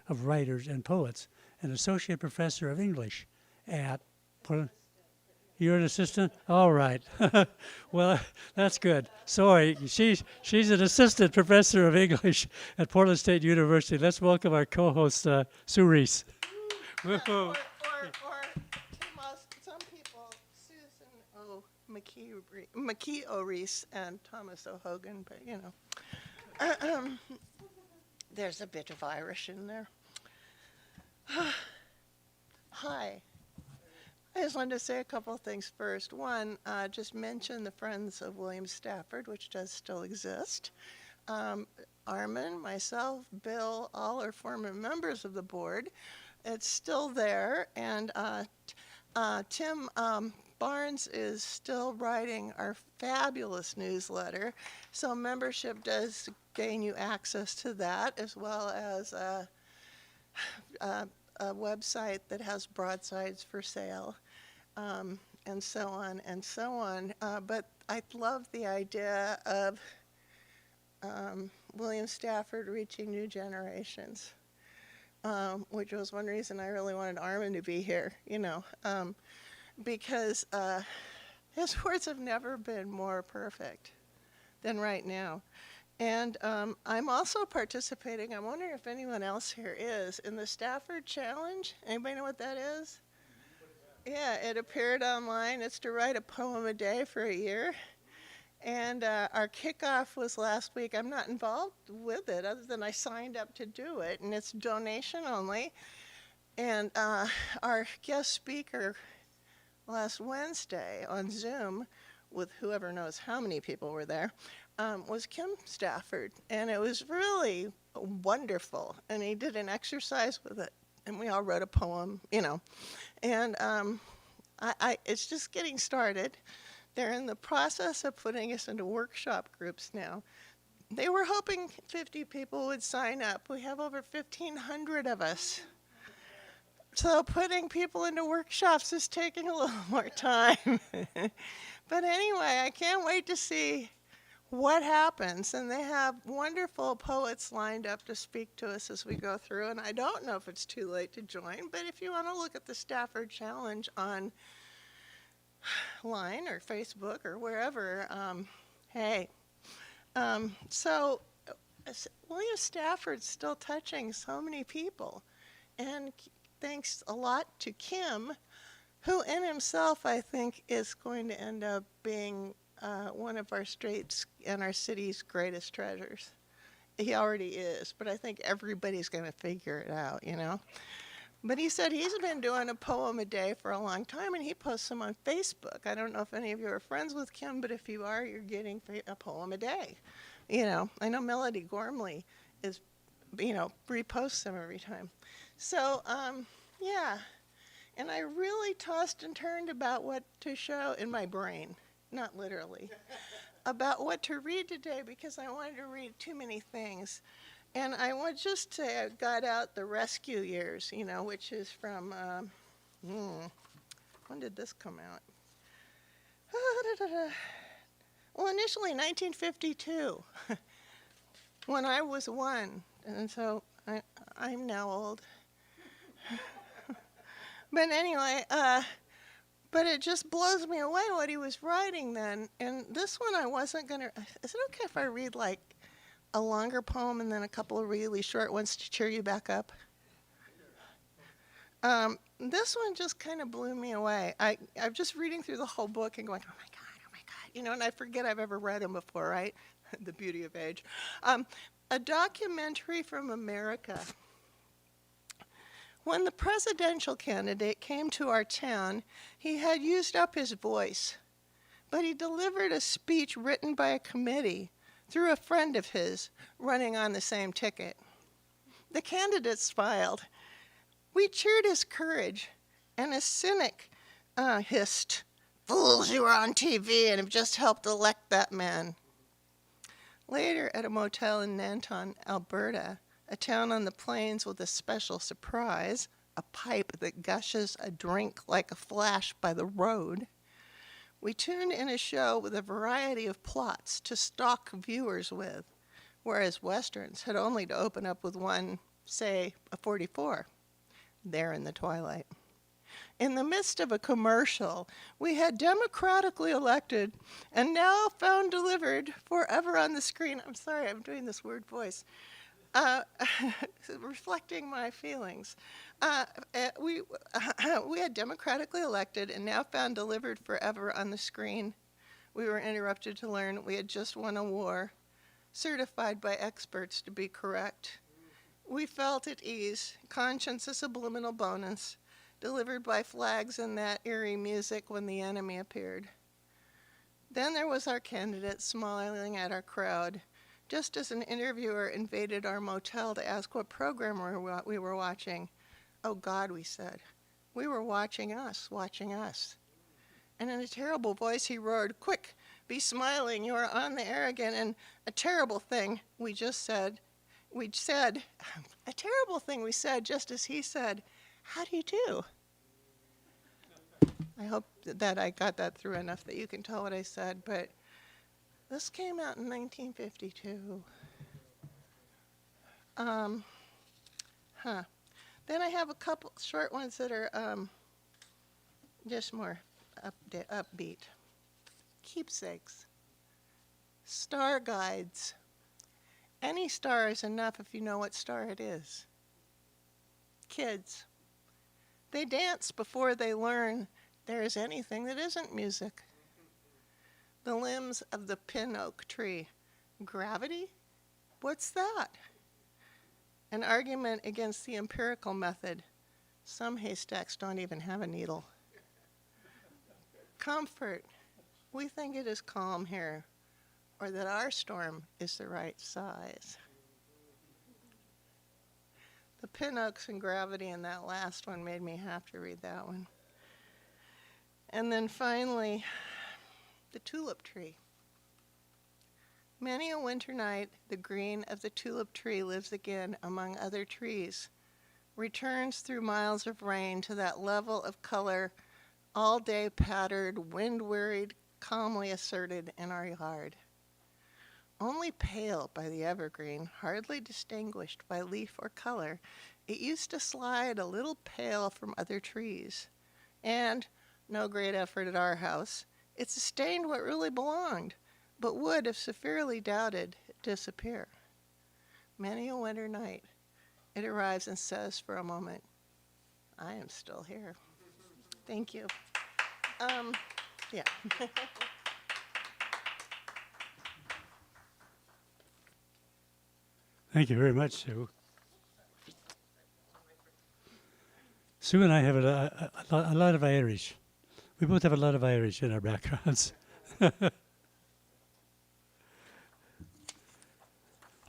of Writers and Poets, and associate professor of English at You're an assistant? All right. Well, that's good. Sorry, she's an assistant professor of English at Portland State University. Let's welcome our co-host, Sue Reese. Or some people, Susan O. McKee Reese and Thomas O'Hogan, but you know, there's a bit of Irish in there. Hi. I just wanted to say a couple of things first. One, just mention the Friends of William Stafford, which does still exist. Armin, myself, Bill, all are former members of the board. It's still there, and Tim Barnes is still writing our fabulous newsletter. So membership does gain you access to that, as well as a website that has broadsides for sale. And so on and so on. But I love the idea of William Stafford reaching new generations, which was one reason I really wanted Armin to be here, you know, because his words have never been more perfect than right now. And I'm also participating, I'm wondering if anyone else here is, in the Stafford Challenge. Anybody know what that is? Yeah, it appeared online. It's to write a poem a day for a year. And our kickoff was last week. I'm not involved with it other than I signed up to do it, and it's donation only. And our guest speaker last Wednesday on Zoom, with whoever knows how many people were there, was Kim Stafford. And it was really wonderful. And he did an exercise with it. And we all wrote a poem, you know. And it's just getting started. They're in the process of putting us into workshop groups now. They were hoping 50 people would sign up. We have over 1,500 of us. So putting people into workshops is taking a little more time. But anyway, I can't wait to see what happens. And they have wonderful poets lined up to speak to us as we go through. And I don't know if it's too late to join, but if you want to look at the Stafford Challenge online or Facebook or wherever, hey. So William Stafford's still touching so many people. And thanks a lot to Kim, who in himself, I think, is going to end up being one of our state's and our city's greatest treasures. He already is, but I think everybody's going to figure it out, you know. But he said he's been doing a poem a day for a long time, and he posts them on Facebook. I don't know if any of you are friends with Kim, but if you are, you're getting a poem a day. You know, I know Melody Gormley is, you know, reposts them every time. So, yeah. And I really tossed and turned about what to show in my brain. Not literally, about what to read today because I wanted to read too many things. And I would just say I got out The Rescue Years, you know, which is from, when did this come out? Well, initially 1952, when I was 1. And so I'm now old. But anyway, but it just blows me away what he was writing then. And this one I wasn't going to, is it okay if I read like a longer poem and then a couple of really short ones to cheer you back up? This one just kind of blew me away. I'm just reading through the whole book and going, oh my God, you know, and I forget I've ever read him before, right? The beauty of age. A documentary from America. When the presidential candidate came to our town, he had used up his voice, but he delivered a speech written by a committee through a friend of his running on the same ticket. The candidate smiled. We cheered his courage, and a cynic hissed, "Fools, you were on TV and have just helped elect that man." Later, at a motel in Nanton, Alberta, a town on the plains with a special surprise, a pipe that gushes a drink like a flash by the road, we tuned in a show with a variety of plots to stalk viewers with, whereas Westerns had only to open up with one say, a 44 there in the twilight. In the midst of a commercial, we had democratically elected and now found delivered forever on the screen. I'm sorry, I'm doing this weird voice. Reflecting my feelings. We had democratically elected and now found delivered forever on the screen. We were interrupted to learn we had just won a war, certified by experts to be correct. We felt at ease, conscience a subliminal bonus, delivered by flags and that eerie music when the enemy appeared. Then there was our candidate smiling at our crowd, just as an interviewer invaded our motel to ask what program we were watching. Oh God, we said. We were watching us. And in a terrible voice he roared, quick, be smiling, you are on the air again. And a terrible thing we said, a terrible thing we said just as he said, how do you do? I hope that I got that through enough that you can tell what I said, but this came out in 1952. Then I have a couple short ones that are just more upbeat. Keepsakes. Star guides. Any star is enough if you know what star it is. Kids. They dance before they learn there is anything that isn't music. The limbs of the pin oak tree. Gravity? What's that? An argument against the empirical method. Some haystacks don't even have a needle. Comfort. We think it is calm here, or that our storm is the right size. The pin oaks and gravity in that last one made me have to read that one. And then finally, the tulip tree. Many a winter night, the green of the tulip tree lives again among other trees, returns through miles of rain to that level of color, all day pattered, wind-wearied, calmly asserted in our yard. Only pale by the evergreen, hardly distinguished by leaf or color, it used to slide a little pale from other trees. And, no great effort at our house, it sustained what really belonged, but would, if severely doubted, disappear. Many a winter night, it arrives and says for a moment, I am still here. Thank you. Yeah. Thank you very much, Sue. Sue and I have a lot of Irish. We both have a lot of Irish in our backgrounds.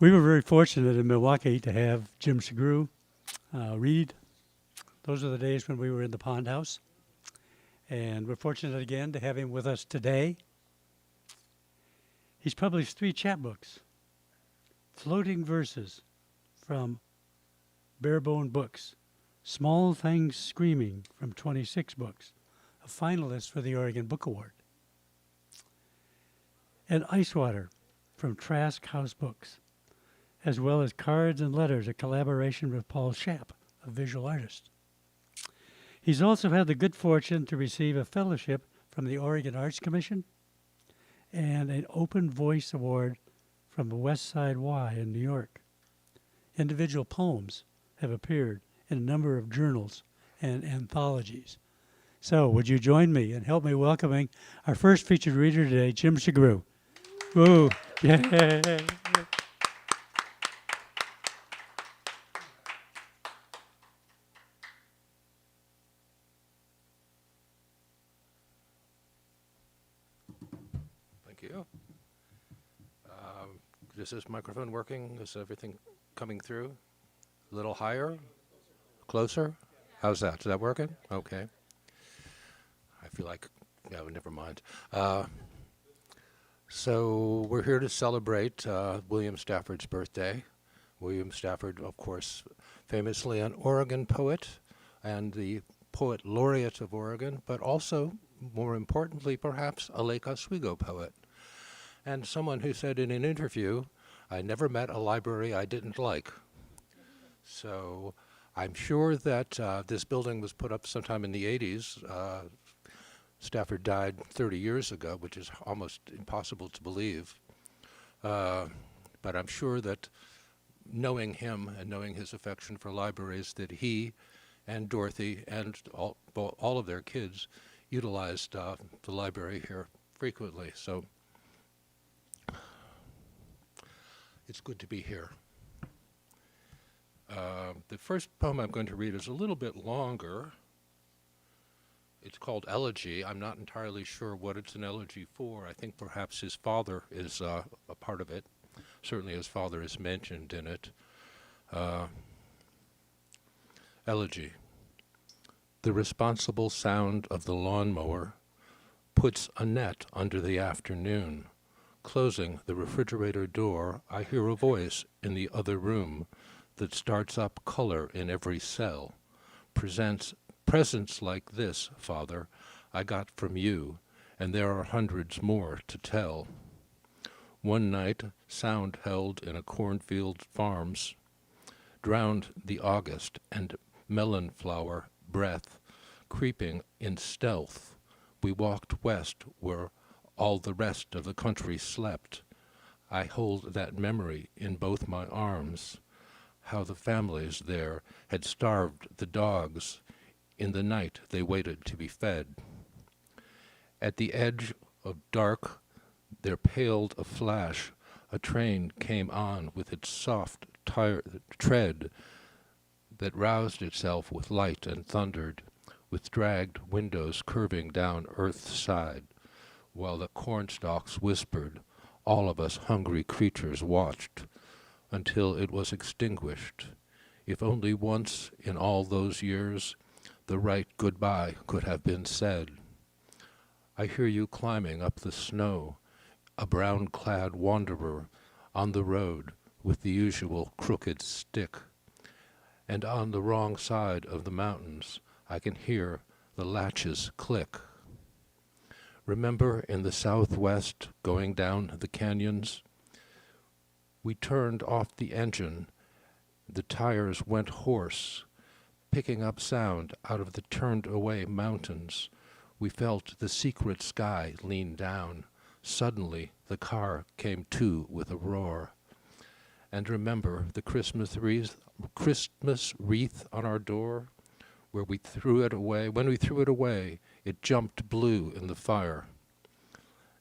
We were very fortunate in Milwaukee to have Jim Shugrue read. Those are the days when we were in the Pond House. And we're fortunate again to have him with us today. He's published 3 chapbooks, Floating Verses from Barebone Books, Small Things Screaming from 26 Books, a finalist for the Oregon Book Award, and Icewater from Trask House Books, as well as Cards and Letters, a collaboration with Paul Schaap, a visual artist. He's also had the good fortune to receive a fellowship from the Oregon Arts Commission and an Open Voice Award from the West Side Y in New York. Individual poems have appeared in a number of journals and anthologies. So, would you join me in help me welcoming our first featured reader today, Jim Shugrue. Woo! Yay! Thank you. Is this microphone working? Is everything coming through? A little higher? Closer? How's that? Is that working? Okay. I feel like, no, never mind. So we're here to celebrate William Stafford's birthday. William Stafford, of course, famously an Oregon poet and the poet laureate of Oregon, but also, more importantly perhaps, a Lake Oswego poet. And someone who said in an interview, I never met a library I didn't like. So I'm sure that this building was put up sometime in the 80s. Stafford died 30 years ago, which is almost impossible to believe. But I'm sure that knowing him and knowing his affection for libraries, that he and Dorothy and all of their kids utilized the library here frequently. So it's good to be here. The first poem I'm going to read is a little bit longer. It's called Elegy. I'm not entirely sure what it's an elegy for. I think perhaps his father is a part of it. Certainly his father is mentioned in it. Elegy. The responsible sound of the lawnmower puts a net under the afternoon. Closing the refrigerator door, I hear a voice in the other room that starts up color in every cell. Presents like this, Father, I got from you, and there are hundreds more to tell. One night, sound held in a cornfield farms drowned the August and melon flower breath, creeping in stealth. We walked west where all the rest of the country slept. I hold that memory in both my arms, how the families there had starved the dogs. In the night they waited to be fed. At the edge of dark there paled a flash. A train came on with its soft tread that roused itself with light and thundered, with dragged windows curving down earth's side, while the cornstalks whispered. All of us hungry creatures watched until it was extinguished. If only once in all those years the right goodbye could have been said. I hear you climbing up the snow, a brown-clad wanderer on the road with the usual crooked stick. And on the wrong side of the mountains, I can hear the latches click. Remember in the southwest, going down the canyons? We turned off the engine. The tires went hoarse, picking up sound out of the turned-away mountains. We felt the secret sky lean down. Suddenly, the car came to with a roar. And remember the Christmas wreath on our door, where we threw it away. When we threw it away, it jumped blue in the fire.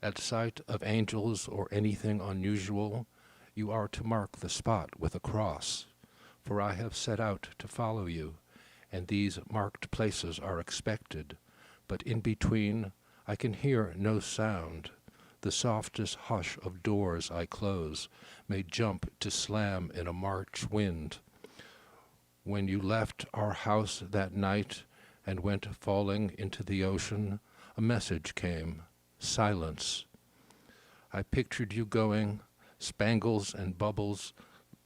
At sight of angels or anything unusual, you are to mark the spot with a cross. For I have set out to follow you, and these marked places are expected. But in between, I can hear no sound. The softest hush of doors I close may jump to slam in a March wind. When you left our house that night and went falling into the ocean, a message came, silence. I pictured you going, spangles and bubbles,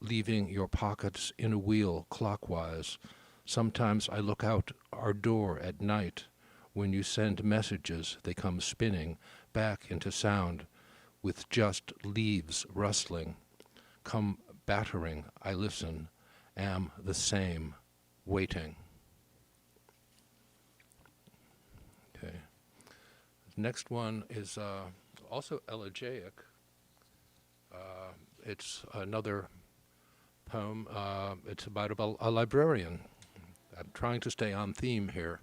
leaving your pockets in a wheel clockwise. Sometimes I look out our door at night. When you send messages, they come spinning back into sound with just leaves rustling. Come battering, I listen, am the same, waiting. Okay. Next one is also elegiac. It's another poem. It's about a librarian. I'm trying to stay on theme here.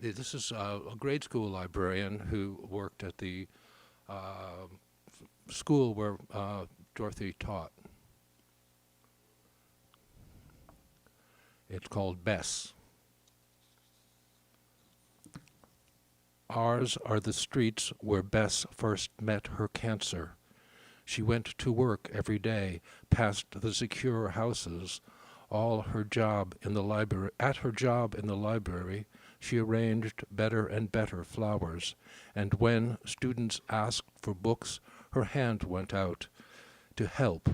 This is a grade school librarian who worked at the school where Dorothy taught. It's called Bess. Ours are the streets where Bess first met her cancer. She went to work every day, past the secure houses. At her job in the library, she arranged better and better flowers, and when students asked for books, her hand went out to help.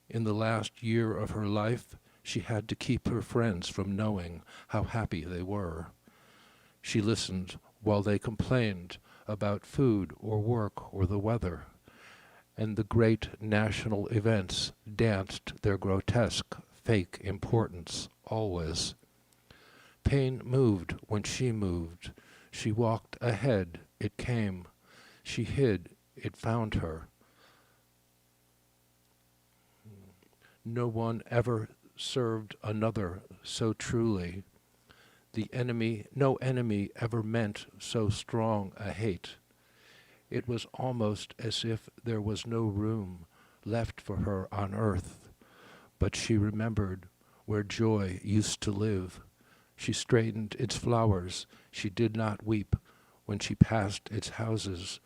In the last year of her life, she had to keep her friends from knowing how happy they were. She listened while they complained about food or work or the weather, and the great national events danced their grotesque fake importance always. Pain moved when she moved. She walked ahead, it came. She hid, it found her. No one ever served another so truly. No enemy ever meant so strong a hate. It was almost as if there was no room left for her on earth, but she remembered where joy used to live. She straightened its flowers. She did not weep when she passed its houses,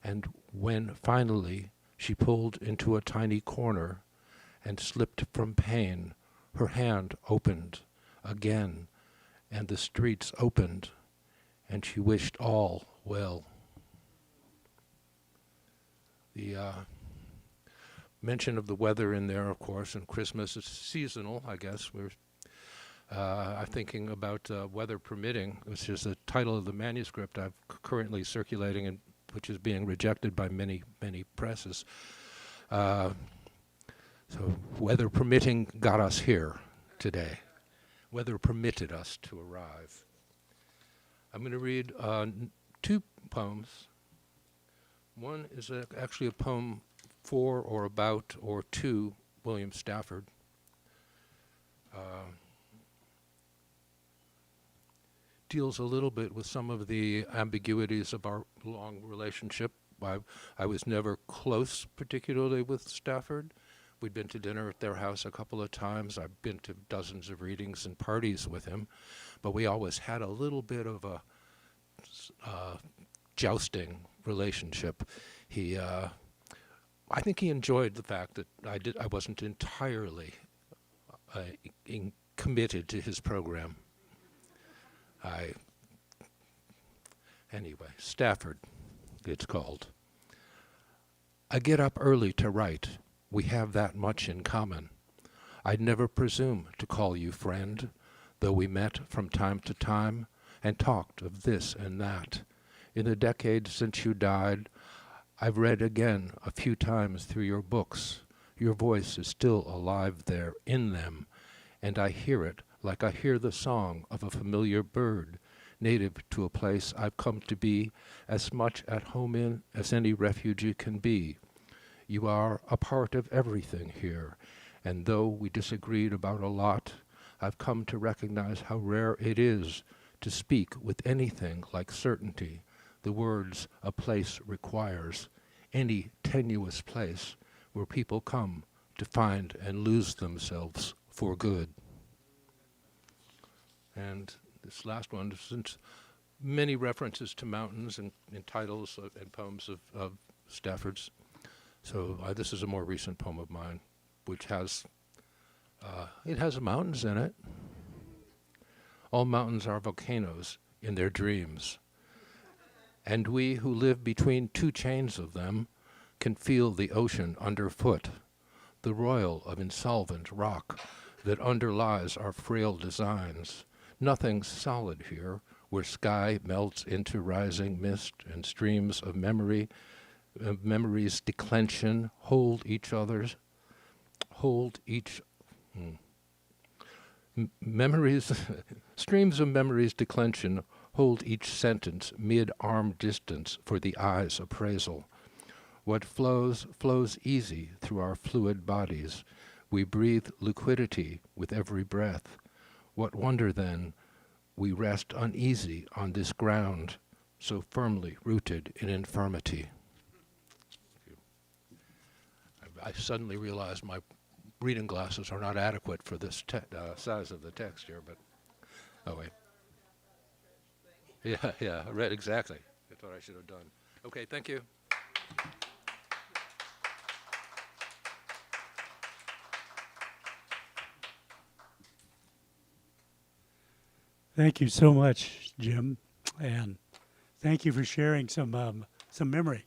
and when finally she pulled into a tiny corner and slipped from pain, her hand opened again, and the streets opened, and she wished all well. The mention of the weather in there, of course, and Christmas is seasonal, I guess. I'm thinking about Weather Permitting, which is the title of the manuscript I'm currently circulating, and which is being rejected by many, many presses. So weather permitting got us here today. Weather permitted us to arrive. I'm going to read two poems. One is actually a poem for or about or to William Stafford. Deals a little bit with some of the ambiguities of our long relationship. I was never close, particularly with Stafford. We'd been to dinner at their house a couple of times. I've been to dozens of readings and parties with him, but we always had a little bit of a jousting relationship. I think he enjoyed the fact that I wasn't entirely committed to his program. Anyway, Stafford, it's called. I get up early to write. We have that much in common. I'd never presume to call you friend, though we met from time to time and talked of this and that. In the decades since you died, I've read again a few times through your books. Your voice is still alive there in them, and I hear it like I hear the song of a familiar bird, native to a place I've come to be as much at home in as any refugee can be. You are a part of everything here, and though we disagreed about a lot, I've come to recognize how rare it is to speak with anything like certainty, the words a place requires, any tenuous place where people come to find and lose themselves for good. And this last one, since many references to mountains in titles and poems of Stafford's. So this is a more recent poem of mine, which has, it has mountains in it. All mountains are volcanoes in their dreams. And we who live between two chains of them can feel the ocean underfoot, the roil of insolvent rock that underlies our frail designs. Nothing's solid here, where sky melts into rising mist and streams of memory's declension streams of memory's declension hold each sentence mid-arm distance for the eye's appraisal. What flows, flows easy through our fluid bodies. We breathe liquidity with every breath. What wonder, then, we rest uneasy on this ground, so firmly rooted in infirmity. I suddenly realized my reading glasses are not adequate for this size of the text here, but oh wait. Yeah, I read exactly. That's what I should have done. Okay, thank you. Thank you so much, Jim, and thank you for sharing some memory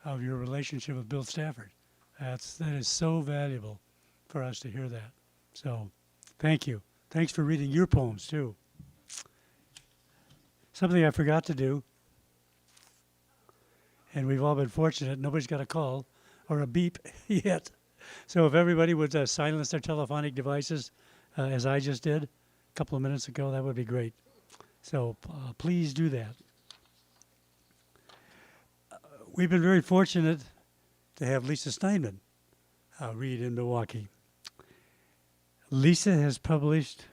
of your relationship with Bill Stafford. That is so valuable for us to hear that. So, thank you. Thanks for reading your poems too. Something I forgot to do, and we've all been fortunate. Nobody's got a call or a beep yet. So if everybody would silence their telephonic devices as I just did a couple of minutes ago, that would be great. So please do that. We've been very fortunate to have Lisa Steinman read in Milwaukee. Lisa has published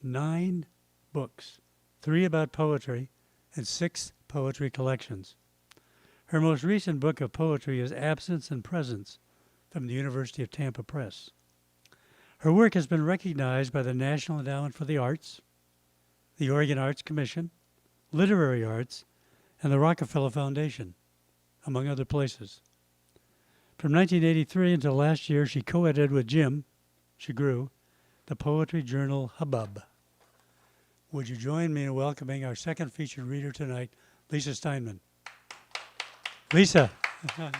9 books, 3 about poetry and 6 poetry collections. Her most recent book of poetry is Absence and Presence from the University of Tampa Press. Her work has been recognized by the National Endowment for the Arts, the Oregon Arts Commission, Literary Arts, and the Rockefeller Foundation, among other places. From 1983 until last year, she co-edited with Jim Shugrue the poetry journal Hubbub. Would you join me in welcoming our second featured reader tonight, Lisa Steinman? Lisa. Right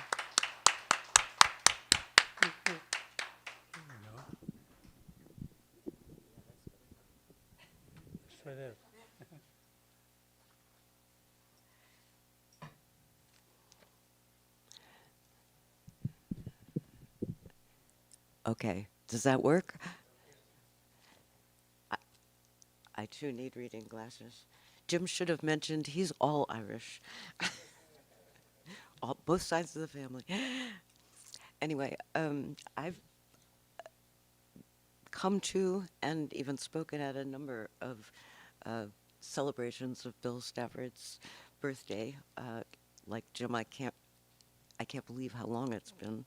there. Okay, does that work? I too need reading glasses. Jim should have mentioned he's all Irish. Both sides of the family. Anyway, I've come to and even spoken at a number of celebrations of Bill Stafford's birthday. Like Jim, I can't believe how long it's been.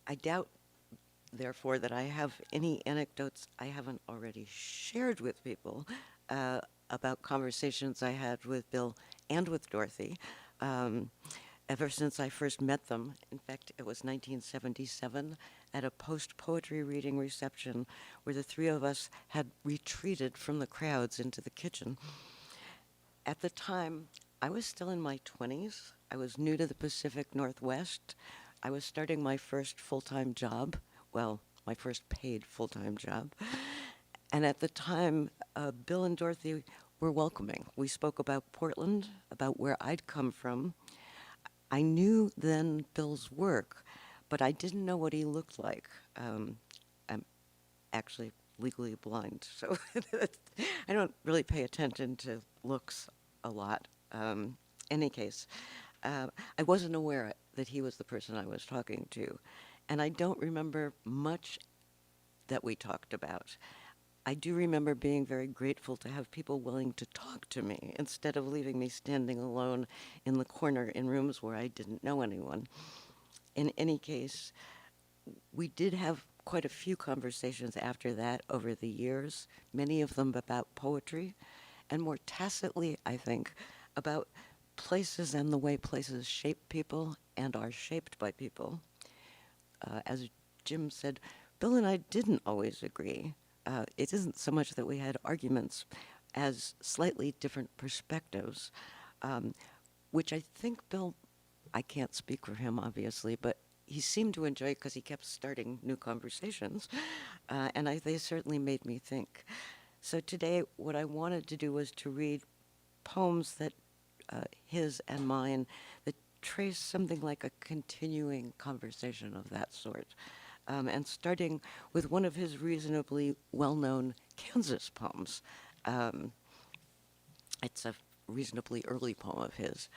I doubt, therefore, that I have any anecdotes I haven't already shared with people about conversations I had with Bill and with Dorothy ever since I first met them. In fact, it was 1977 at a post-poetry reading reception where the 3 of us had retreated from the crowds into the kitchen. At the time, I was still in my 20s. I was new to the Pacific Northwest. I was starting my first full-time job, well, my first paid full-time job. And at the time, Bill and Dorothy were welcoming. We spoke about Portland, about where I'd come from. I knew then Bill's work, but I didn't know what he looked like. I'm actually legally blind, so I don't really pay attention to looks a lot. Any case, I wasn't aware that he was the person I was talking to, and I don't remember much that we talked about. I do remember being very grateful to have people willing to talk to me instead of leaving me standing alone in the corner in rooms where I didn't know anyone. In any case, we did have quite a few conversations after that over the years, many of them about poetry, and more tacitly, I think, about places and the way places shape people and are shaped by people. As Jim said, Bill and I didn't always agree. It isn't so much that we had arguments as slightly different perspectives, which I think Bill, I can't speak for him obviously, but he seemed to enjoy it because he kept starting new conversations, and they certainly made me think. So today what I wanted to do was to read poems that his and mine that trace something like a continuing conversation of that sort. And starting with one of his reasonably well-known Kansas poems. It's a reasonably early poem of his.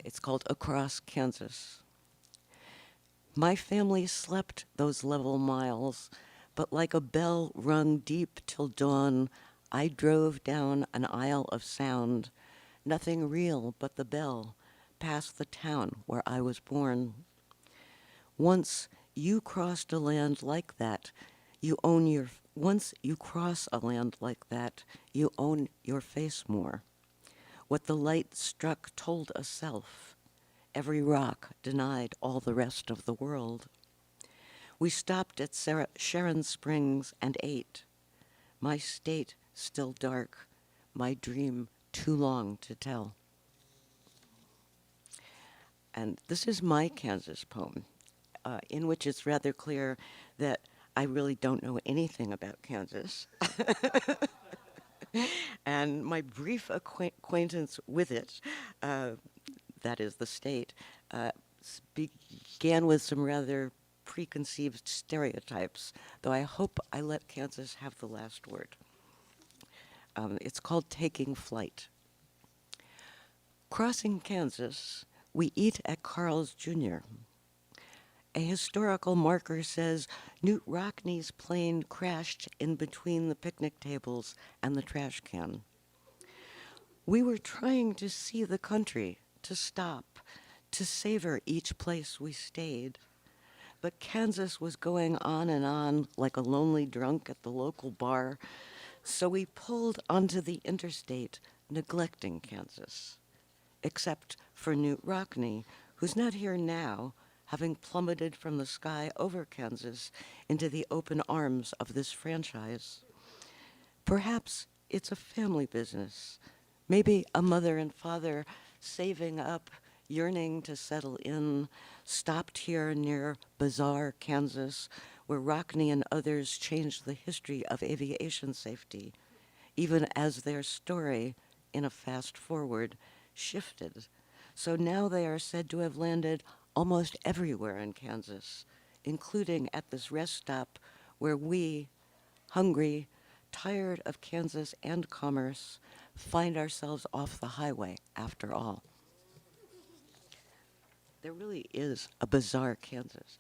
It's called Across Kansas. My family slept those level miles, but like a bell rung deep till dawn, I drove down an aisle of sound, nothing real but the bell, past the town where I was born. Once you crossed a land like that, once you cross a land like that, you own your face more. What the light struck told a self. Every rock denied all the rest of the world. We stopped at Sharon Springs and ate. My state still dark, my dream too long to tell. And this is my Kansas poem, in which it's rather clear that I really don't know anything about Kansas. And my brief acquaintance with it, that is the state, began with some rather preconceived stereotypes, though I hope I let Kansas have the last word. It's called Taking Flight. Crossing Kansas, we eat at Carl's Jr. A historical marker says Newt Rockney's plane crashed in between the picnic tables and the trash can. We were trying to see the country, to stop, to savor each place we stayed. But Kansas was going on and on like a lonely drunk at the local bar, so we pulled onto the interstate, neglecting Kansas. Except for Newt Rockney, who's not here now, having plummeted from the sky over Kansas into the open arms of this franchise. Perhaps it's a family business. Maybe a mother and father saving up, yearning to settle in, stopped here near Bazaar, Kansas, where Rockney and others changed the history of aviation safety, even as their story, in a fast forward, shifted. So now they are said to have landed almost everywhere in Kansas, including at this rest stop where we, hungry, tired of Kansas and commerce, find ourselves off the highway after all. There really is a bizarre Kansas.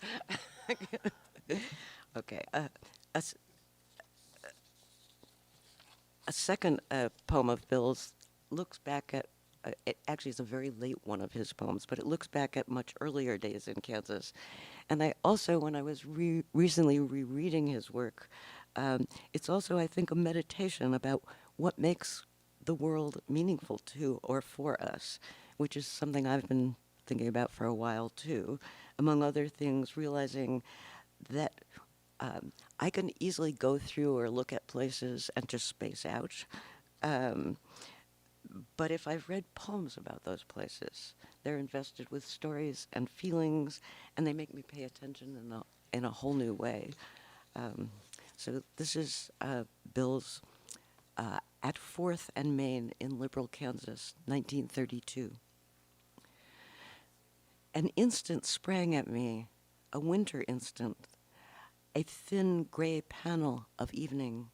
Okay. A second poem of Bill's looks back at, it actually is a very late one of his poems, but it looks back at much earlier days in Kansas. And I also, when I was recently rereading his work, it's also, I think, a meditation about what makes the world meaningful to or for us, which is something I've been thinking about for a while too, among other things, realizing that I can easily go through or look at places and just space out. But if I've read poems about those places, they're invested with stories and feelings, and they make me pay attention in a whole new way. So this is Bill's At 4th and Main in Liberal, Kansas, 1932. An instant sprang at me, a winter instant, a thin gray panel of evening.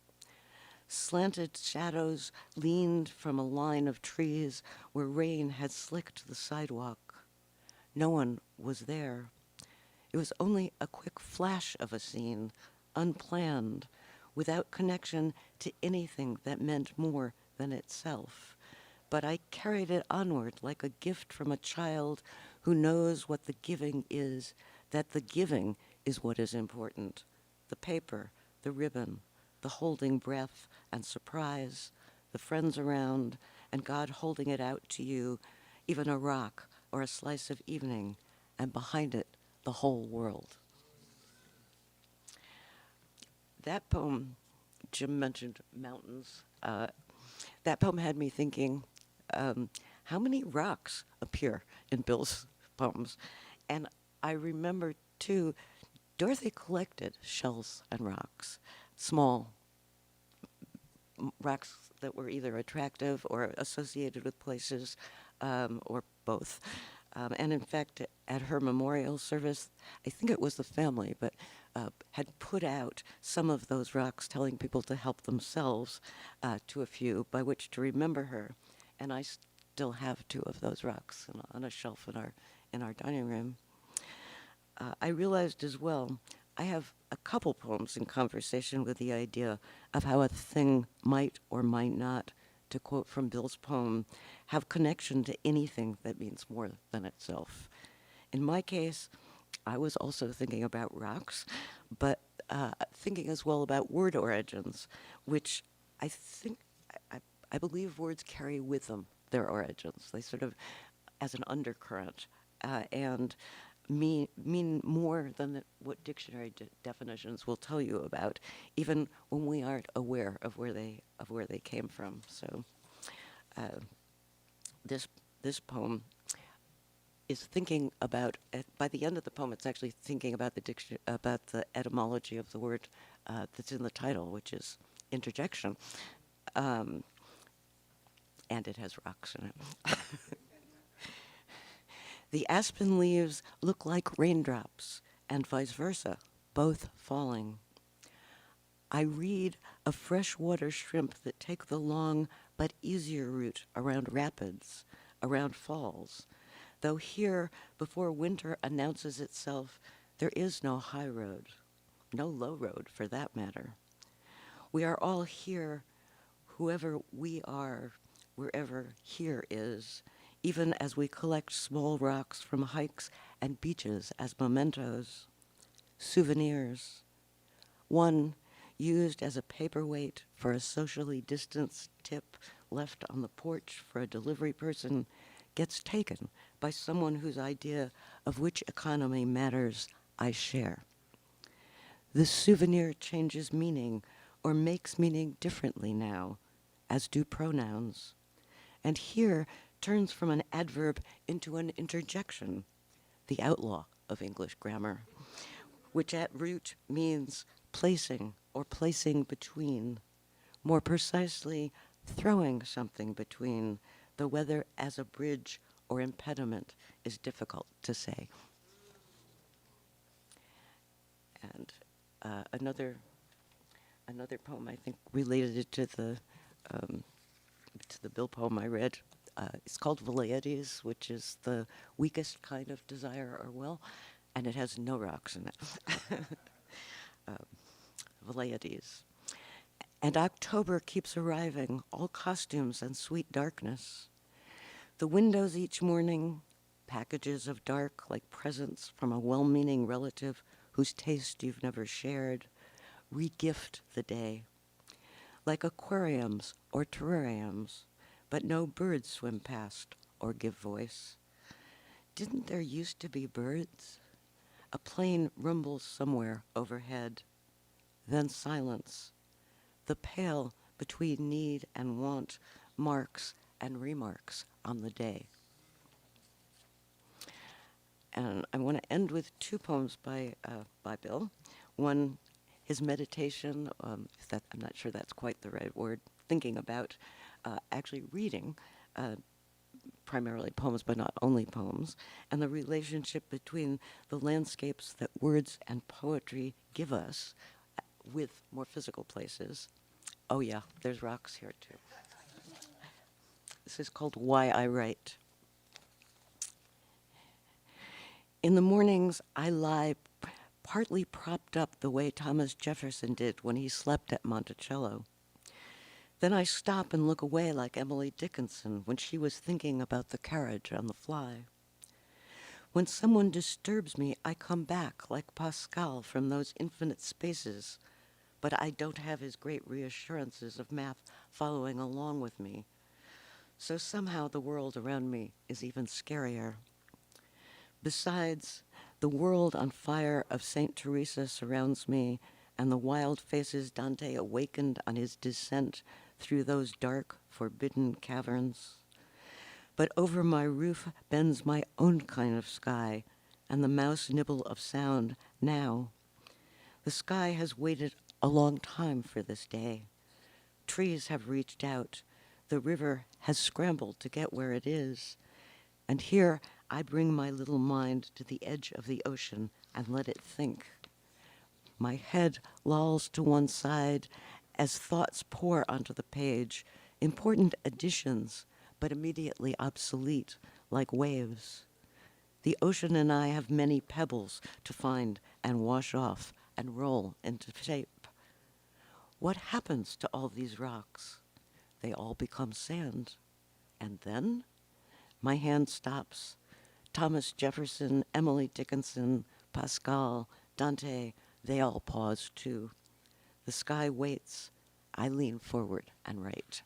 Slanted shadows leaned from a line of trees where rain had slicked the sidewalk. No one was there. It was only a quick flash of a scene, unplanned, without connection to anything that meant more than itself. But I carried it onward like a gift from a child who knows what the giving is, that the giving is what is important. The paper, the ribbon, the holding breath and surprise, the friends around, and God holding it out to you, even a rock or a slice of evening, and behind it, the whole world. That poem, Jim mentioned mountains. That poem had me thinking, how many rocks appear in Bill's poems? And I remember, too, Dorothy collected shells and rocks, small rocks that were either attractive or associated with places, or both. And in fact, at her memorial service, I think it was the family, but had put out some of those rocks, telling people to help themselves to a few by which to remember her. And I still have 2 of those rocks on a shelf in our dining room. I realized as well, I have a couple poems in conversation with the idea of how a thing might or might not, to quote from Bill's poem, have connection to anything that means more than itself. In my case, I was also thinking about rocks, but thinking as well about word origins, which I think, I believe words carry with them their origins. They sort of, as an undercurrent, and mean more than what dictionary definitions will tell you about, even when we aren't aware of where they came from. So, this poem is thinking about. By the end of the poem, it's actually thinking about the etymology of the word that's in the title, which is interjection, and it has rocks in it. The aspen leaves look like raindrops and vice versa, both falling. I read of freshwater shrimp that take the long but easier route around rapids, around falls, though here, before winter announces itself, there is no high road, no low road for that matter. We are all here, whoever we are, wherever here is, even as we collect small rocks from hikes and beaches as mementos, souvenirs. One used as a paperweight for a socially distanced tip left on the porch for a delivery person gets taken by someone whose idea of which economy matters I share. This souvenir changes meaning or makes meaning differently now, as do pronouns, and here turns from an adverb into an interjection, the outlaw of English grammar, which at root means placing or placing between, more precisely, throwing something between, though whether as a bridge or impediment is difficult to say. And another poem I think related to the Bill poem I read. It's called Velleities, which is the weakest kind of desire or will, and it has no rocks in it. Velleities. And October keeps arriving, all costumes and sweet darkness. The windows each morning, packages of dark like presents from a well-meaning relative whose taste you've never shared, re-gift the day. Like aquariums or terrariums, but no birds swim past or give voice. Didn't there used to be birds? A plane rumbles somewhere overhead. Then silence. The pale between need and want marks and remarks on the day. And I want to end with two poems by Bill. One, his meditation, I'm not sure that's quite the right word, thinking about actually reading primarily poems, but not only poems, and the relationship between the landscapes that words and poetry give us with more physical places. Oh yeah, there's rocks here too. This is called Why I Write. In the mornings, I lie partly propped up the way Thomas Jefferson did when he slept at Monticello. Then I stop and look away like Emily Dickinson when she was thinking about the carriage on the fly. When someone disturbs me, I come back like Pascal from those infinite spaces, but I don't have his great reassurances of math following along with me. So somehow the world around me is even scarier. Besides, the world on fire of St. Teresa surrounds me, and the wild faces Dante awakened on his descent through those dark, forbidden caverns. But over my roof bends my own kind of sky, and the mouse nibble of sound now. The sky has waited a long time for this day. Trees have reached out. The river has scrambled to get where it is. And here I bring my little mind to the edge of the ocean and let it think. My head lolls to one side as thoughts pour onto the page, important additions, but immediately obsolete, like waves. The ocean and I have many pebbles to find and wash off and roll into shape. What happens to all these rocks? They all become sand. And then? My hand stops. Thomas Jefferson, Emily Dickinson, Pascal, Dante, they all pause too. The sky waits. I lean forward and write.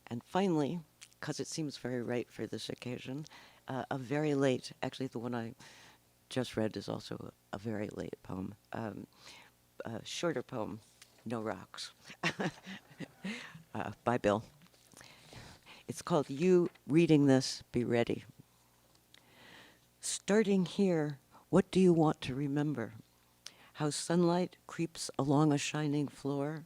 And finally, because it seems very right for this occasion, a very late, actually the one I just read is also a very late poem, a shorter poem, No Rocks, by Bill. It's called You Reading This, Be Ready. Starting here, what do you want to remember? How sunlight creeps along a shining floor?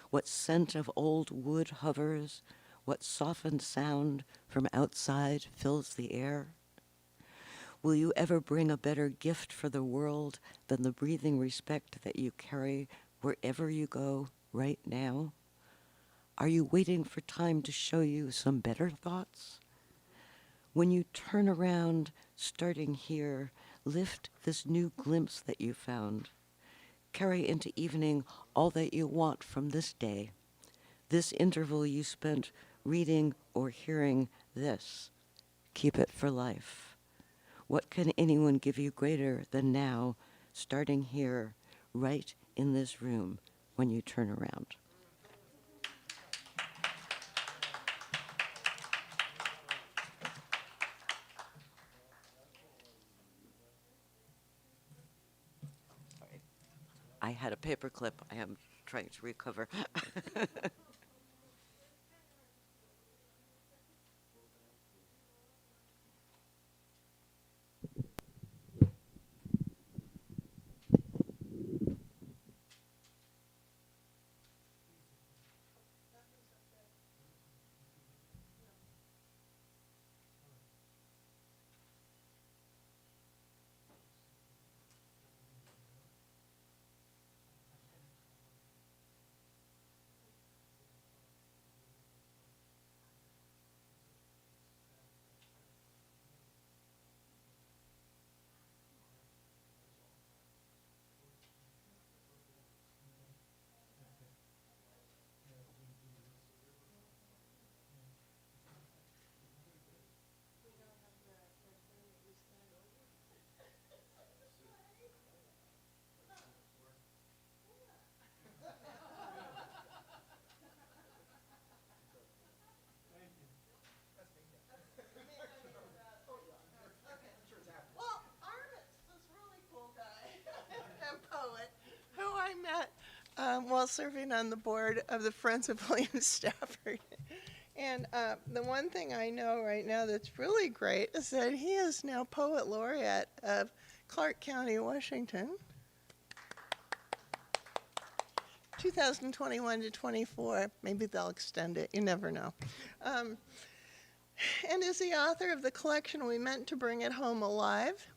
What scent of old wood hovers? What softened sound from outside fills the air? Will you ever bring a better gift for the world than the breathing respect that you carry wherever you go right now? Are you waiting for time to show you some better thoughts? When you turn around, starting here, lift this new glimpse that you found. Carry into evening all that you want from this day. This interval you spent reading or hearing this. Keep it for life. What can anyone give you greater than now, starting here, right in this room, when you turn around? I had a paper clip. I am trying to recover. Well, Armit's this really cool guy and poet who I met while serving on the board of the Friends of William Stafford. And the one thing I know right now that's really great is that he is now poet laureate of Clark County, Washington, 2021 to 24. Maybe they'll extend it. You never know. And is the author of the collection We Meant to Bring It Home Alive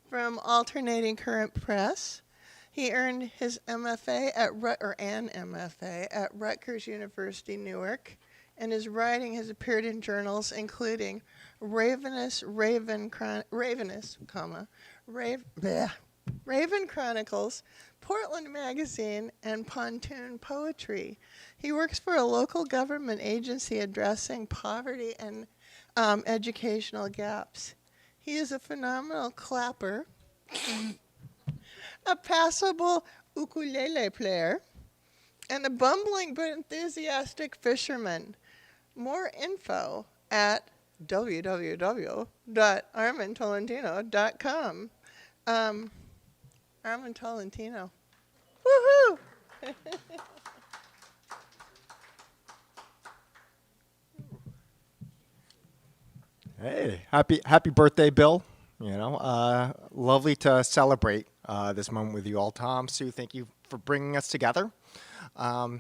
from Alternating Current Press. He earned his MFA at an MFA at Rutgers University, Newark, and his writing has appeared in journals including Raven Chronicles, Portland Magazine, and Pontoon Poetry. He works for a local government agency addressing poverty and educational gaps. He is a phenomenal clapper, a passable ukulele player, and a bumbling but enthusiastic fisherman. More info at www.armandtolentino.com. Armand Tolentino. Woohoo! Hey, happy birthday, Bill. Lovely to celebrate this moment with you all. Tom, Sue, thank you for bringing us together. So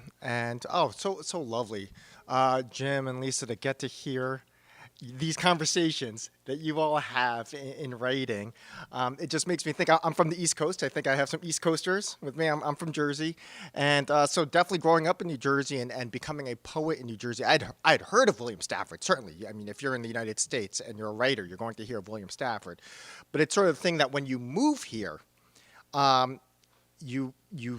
lovely, Jim and Lisa, to get to hear these conversations that you all have in writing. It just makes me think. I'm from the East Coast. I think I have some East Coasters with me. I'm from Jersey, and so definitely growing up in New Jersey and becoming a poet in New Jersey, I'd heard of William Stafford. Certainly, I mean, if you're in the United States and you're a writer, you're going to hear of William Stafford. But it's sort of the thing that when you move here, you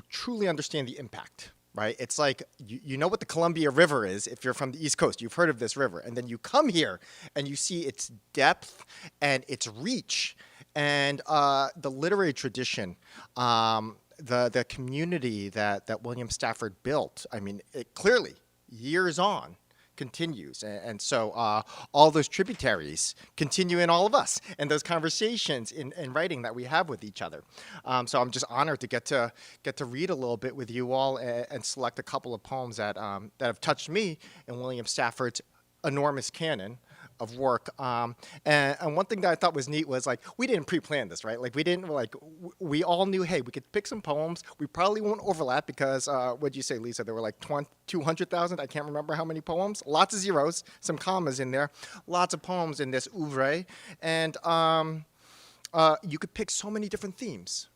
truly understand the impact. Right? It's like you know what the Columbia River is if you're from the East Coast. You've heard of this river. And then you come here and you see its depth and its reach and the literary tradition, the community that William Stafford built. I mean, it clearly, years on, continues. And so all those tributaries continue in all of us and those conversations in writing that we have with each other. So I'm just honored to get to read a little bit with you all and select a couple of poems that have touched me in William Stafford's enormous canon of work. And one thing that I thought was neat was, like, we didn't pre-plan this, right? Like, we all knew, hey, we could pick some poems. We probably won't overlap because, what'd you say, Lisa? There were like 200,000. I can't remember how many poems. Lots of zeros, some commas in there. Lots of poems in this oeuvre. And you could pick so many different themes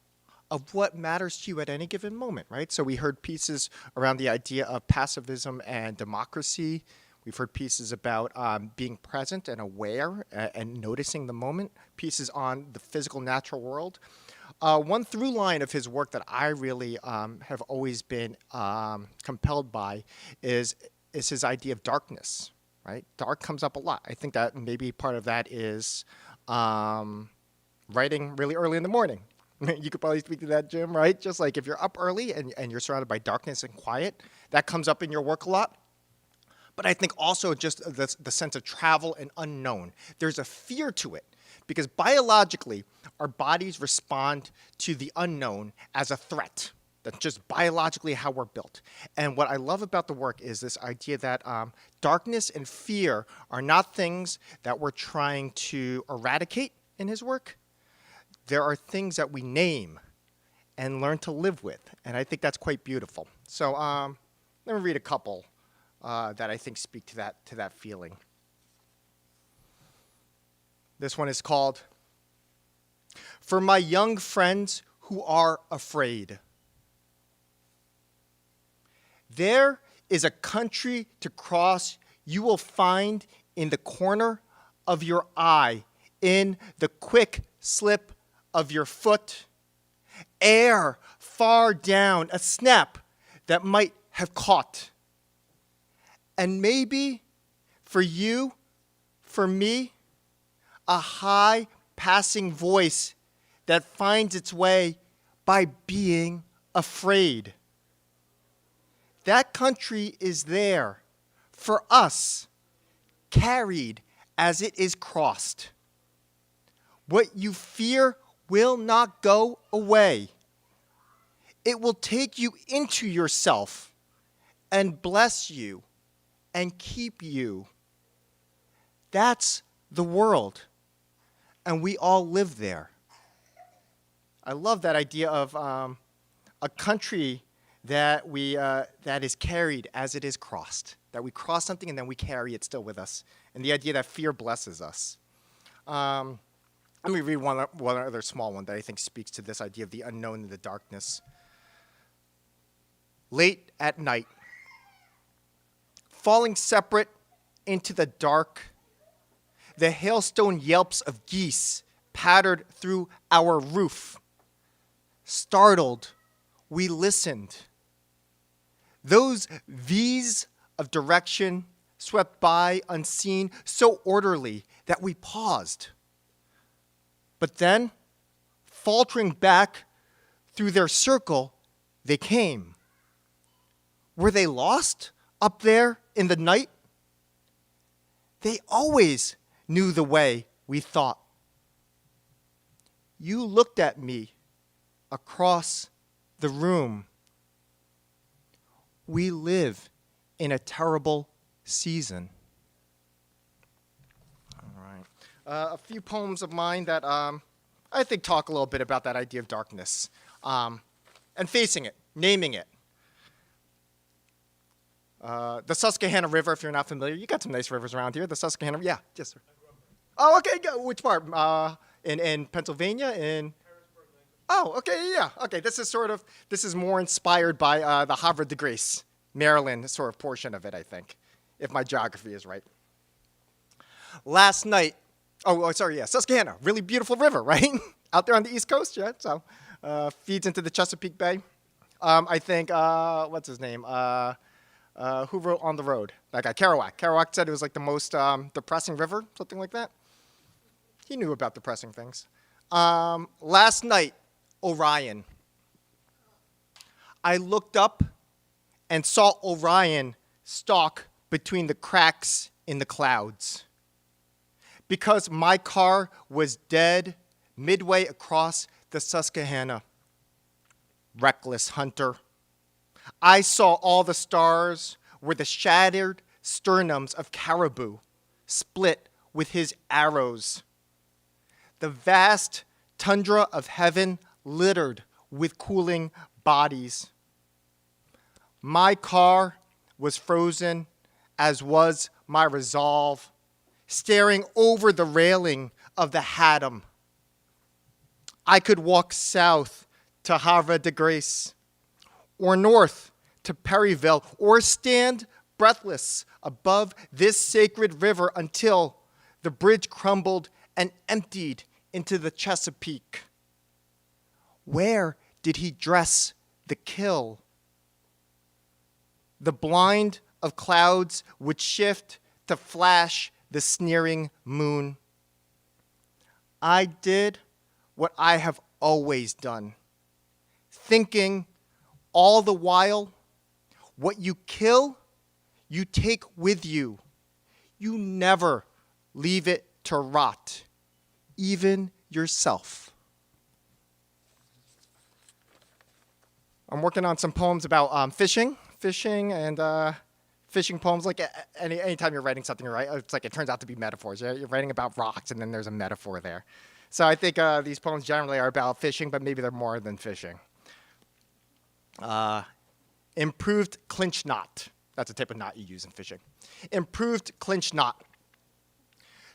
of what matters to you at any given moment, right? So we heard pieces around the idea of pacifism and democracy. We've heard pieces about being present and aware and noticing the moment, pieces on the physical natural world. One through line of his work that I really have always been compelled by is his idea of darkness, right? Dark comes up a lot. I think that maybe part of that is writing really early in the morning. You could probably speak to that, Jim, right? Just like if you're up early and you're surrounded by darkness and quiet, that comes up in your work a lot. But I think also just the sense of travel and unknown. There's a fear to it because biologically, our bodies respond to the unknown as a threat. That's just biologically how we're built. And what I love about the work is this idea that darkness and fear are not things that we're trying to eradicate in his work. There are things that we name and learn to live with. And I think that's quite beautiful. So let me read a couple that I think speak to that feeling. This one is called, "For My Young Friends Who Are Afraid." There is a country to cross you will find in the corner of your eye, in the quick slip of your foot, air far down, a snap that might have caught. And maybe for you, for me, a high passing voice that finds its way by being afraid. That country is there for us, carried as it is crossed. What you fear will not go away. It will take you into yourself and bless you and keep you. That's the world, and we all live there. I love that idea of a country that that is carried as it is crossed. That we cross something and then we carry it still with us. And the idea that fear blesses us. Let me read one other small one that I think speaks to this idea of the unknown and the darkness. Late at night, falling separate into the dark, the hailstone yelps of geese pattered through our roof. Startled, we listened. Those V's of direction swept by unseen, so orderly that we paused. But then, faltering back through their circle, they came. Were they lost up there in the night? They always knew the way, we thought. You looked at me across the room. We live in a terrible season. A few poems of mine that I think talk a little bit about that idea of darkness and facing it, naming it. The Susquehanna River, if you're not familiar, you got some nice rivers around here. The Susquehanna, yeah, yes, sir. Oh, okay, which part? In Pennsylvania, in. Oh, okay, yeah, okay. This is more inspired by the Havre de Grace, Maryland sort of portion of it, I think, if my geography is right. Last night. Susquehanna, really beautiful river, right? Out there on the East Coast, yeah, so feeds into the Chesapeake Bay. I think, what's his name? Who wrote On the Road? That guy, Kerouac. Kerouac said it was like the most depressing river, something like that. He knew about depressing things. Last night, Orion. I looked up and saw Orion stalk between the cracks in the clouds. Because my car was dead midway across the Susquehanna. Reckless hunter. I saw all the stars where the shattered sternums of caribou split with his arrows. The vast tundra of heaven littered with cooling bodies. My car was frozen, as was my resolve, staring over the railing of the Haddam. I could walk south to Havre de Grace, or north to Perryville, or stand breathless above this sacred river until the bridge crumbled and emptied into the Chesapeake. Where did he dress the kill? The blind of clouds would shift to flash the sneering moon. I did what I have always done, thinking all the while, what you kill, you take with you. You never leave it to rot, even yourself. I'm working on some poems about fishing and fishing poems. Like anytime you're writing something, right? It's like it turns out to be metaphors. You're writing about rocks, and then there's a metaphor there. So I think these poems generally are about fishing, but maybe they're more than fishing. Improved clinch knot. That's a type of knot you use in fishing. Improved clinch knot.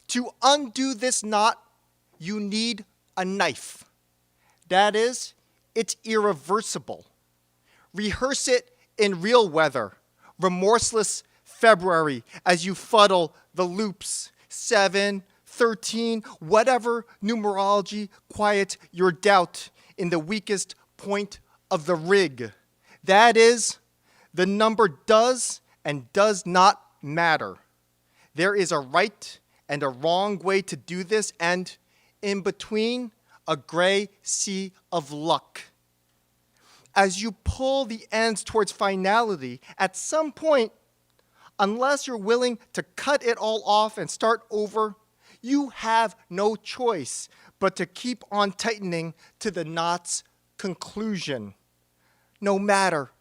To undo this knot, you need a knife. That is, it's irreversible. Rehearse it in real weather, remorseless February, as you fuddle the loops, 7, 13, whatever numerology, quiet your doubt in the weakest point of the rig. That is, the number does and does not matter. There is a right and a wrong way to do this, and in between, a gray sea of luck. As you pull the ends towards finality, at some point, unless you're willing to cut it all off and start over, you have no choice but to keep on tightening to the knot's conclusion. No matter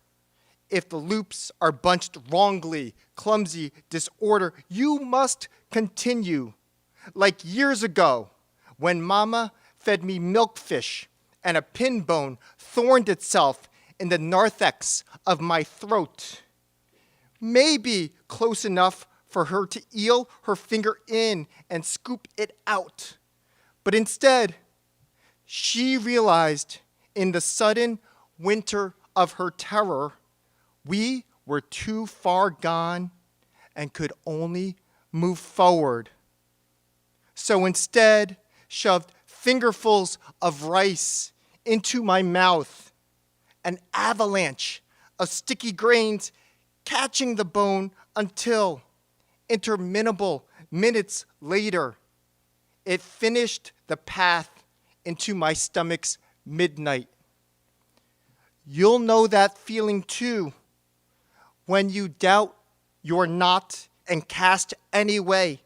if the loops are bunched wrongly, clumsy, disorder, you must continue. Like years ago, when Mama fed me milkfish and a pin bone thorned itself in the narthex of my throat. Maybe close enough for her to eel her finger in and scoop it out. But instead, she realized in the sudden winter of her terror, we were too far gone and could only move forward. So instead, shoved fingerfuls of rice into my mouth, an avalanche of sticky grains catching the bone until, interminable minutes later, it finished the path into my stomach's midnight. You'll know that feeling too, when you doubt you're not and cast anyway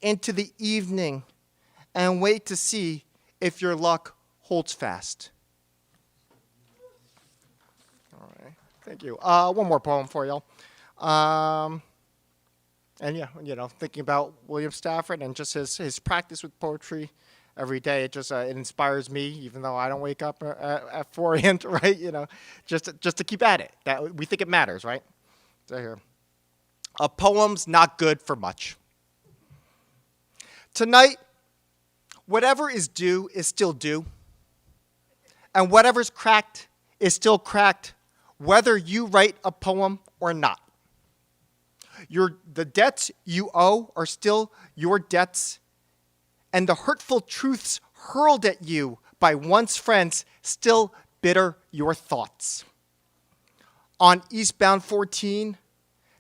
into the evening and wait to see if your luck holds fast. All right, thank you. One more poem for y'all. And yeah, thinking about William Stafford and just his practice with poetry every day, it inspires me, even though I don't wake up at 4 a.m. to write, just to keep at it. That we think it matters, right? So here, a poem's not good for much. Tonight, whatever is due is still due, and whatever's cracked is still cracked, whether you write a poem or not. The debts you owe are still your debts, and the hurtful truths hurled at you by once friends still bitter your thoughts. On eastbound 14,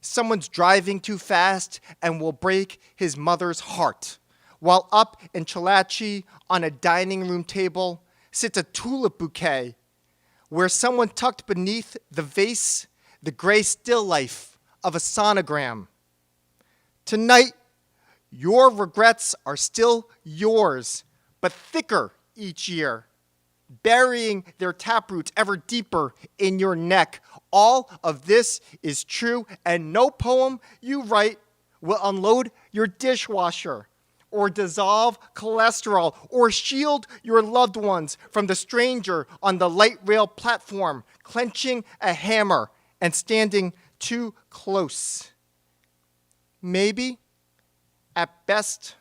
someone's driving too fast and will break his mother's heart, while up in Chalachi on a dining room table sits a tulip bouquet where someone tucked beneath the vase the gray still life of a sonogram. Tonight, your regrets are still yours, but thicker each year, burying their taproots ever deeper in your neck. All of this is true, and no poem you write will unload your dishwasher, or dissolve cholesterol, or shield your loved ones from the stranger on the light rail platform, clenching a hammer and standing too close. Maybe, at best,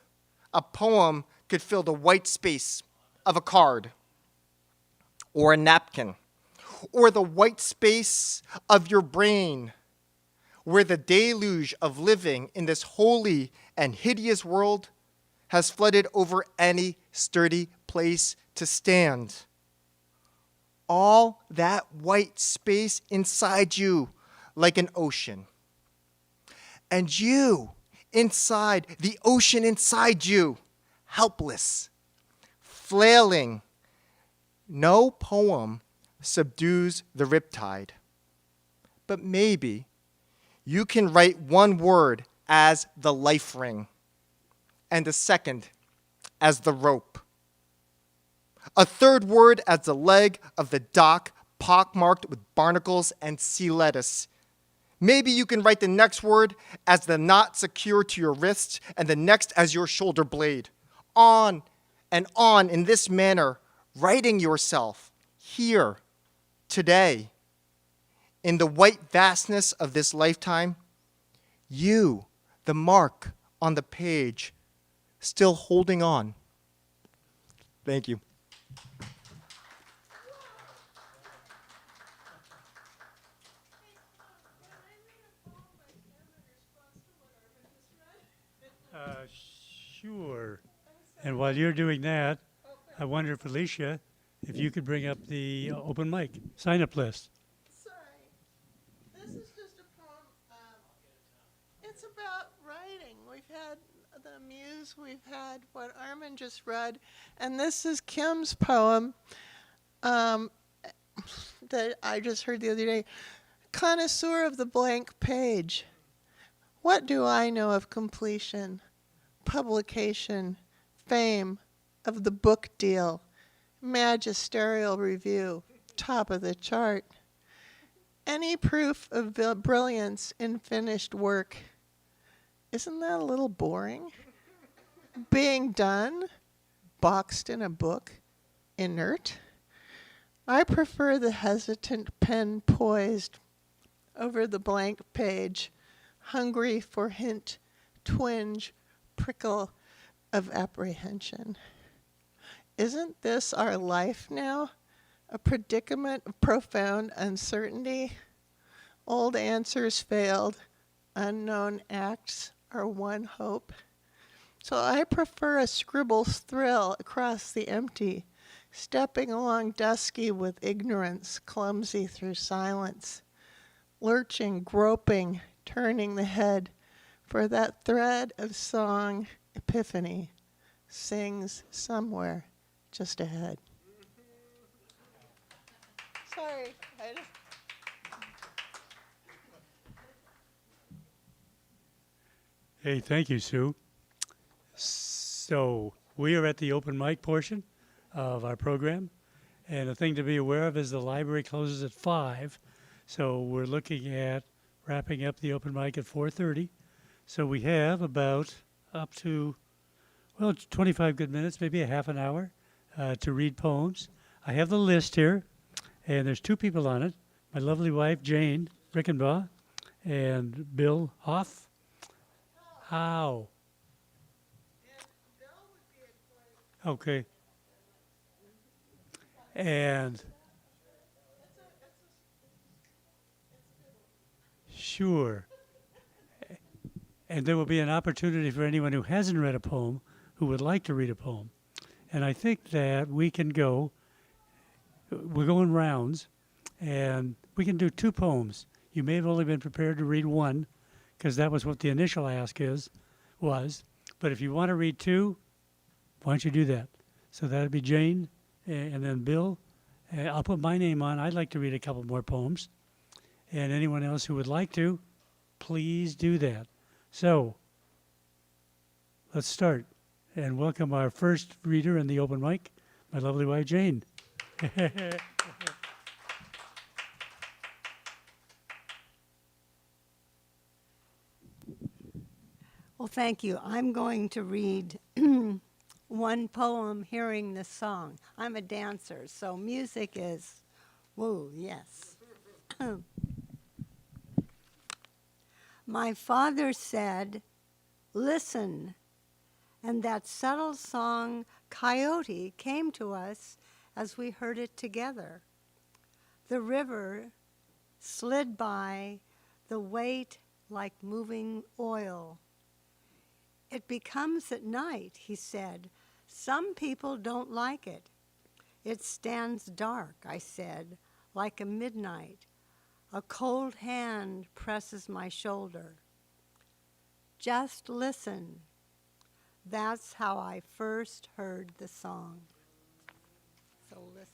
a poem could fill the white space of a card. or a napkin, or the white space of your brain, where the deluge of living in this holy and hideous world has flooded over any sturdy place to stand. All that white space inside you, like an ocean. And you, inside the ocean inside you, helpless, flailing. No poem subdues the riptide. But maybe you can write one word as the life ring, and a second as the rope, a third word as the leg of the dock pockmarked with barnacles and sea lettuce. Maybe you can write the next word as the knot secured to your wrist, and the next as your shoulder blade. On and on in this manner, writing yourself here, today, in the white vastness of this lifetime, you, the mark on the page, still holding on. Thank you. Sure. And while you're doing that, I wonder if Alicia, if you could bring up the open mic sign-up list. Sorry. This is just a poem. It's about writing. We've had the muse, we've had what Armin just read, and this is Kim's poem that I just heard the other day. Connoisseur of the blank page. What do I know of completion, publication, fame, of the book deal, magisterial review, top of the chart? Any proof of brilliance in finished work? Isn't that a little boring? Being done, boxed in a book, inert? I prefer the hesitant pen poised over the blank page, hungry for hint, twinge, prickle of apprehension. Isn't this our life now? A predicament of profound uncertainty? Old answers failed, unknown acts are one hope. So I prefer a scribble's thrill across the empty, stepping along dusky with ignorance, clumsy through silence, lurching, groping, turning the head for that thread of song epiphany sings somewhere just ahead. Sorry. Hey, thank you, Sue. So we are at the open mic portion of our program, and the thing to be aware of is the library closes at 5, so we're looking at wrapping up the open mic at 4:30. So we have about up to, 25 good minutes, maybe a half an hour to read poems. I have the list here, and there's 2 people on it. My lovely wife, Jane Rickenbaugh, and Bill Hoff. How? Okay. And sure. And there will be an opportunity for anyone who hasn't read a poem who would like to read a poem. And I think that we're going rounds, and we can do 2 poems. You may have only been prepared to read 1, because that was what the initial ask was. But if you want to read 2, why don't you do that? So that'd be Jane, and then Bill. I'll put my name on. I'd like to read a couple more poems. And anyone else who would like to, please do that. So let's start and welcome our first reader in the open mic, my lovely wife, Jane. Well, thank you. I'm going to read one poem hearing the song. I'm a dancer, so music is, woo, yes. My father said, listen, and that subtle song, Coyote, came to us as we heard it together. The river slid by, the weight like moving oil. It becomes at night, he said. Some people don't like it. It stands dark, I said, like a midnight. A cold hand presses my shoulder. Just listen. That's how I first heard the song. So listen.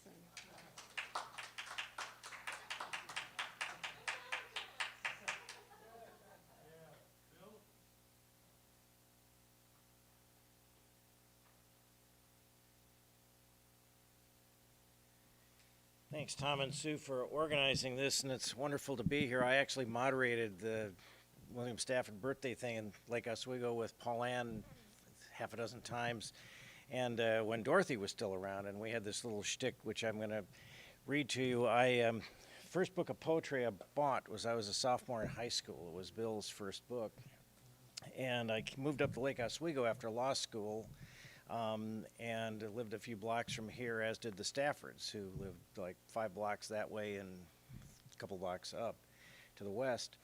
Thanks, Tom and Sue, for organizing this, and it's wonderful to be here. I actually moderated the William Stafford birthday thing in Lake Oswego with Paul Ann half a dozen times, and when Dorothy was still around, and we had this little shtick, which I'm going to read to you. First book of poetry I bought was I was a sophomore in high school. It was Bill's first book, and I moved up to Lake Oswego after law school. And lived a few blocks from here, as did the Staffords, who lived like 5 blocks that way and a couple blocks up to the west.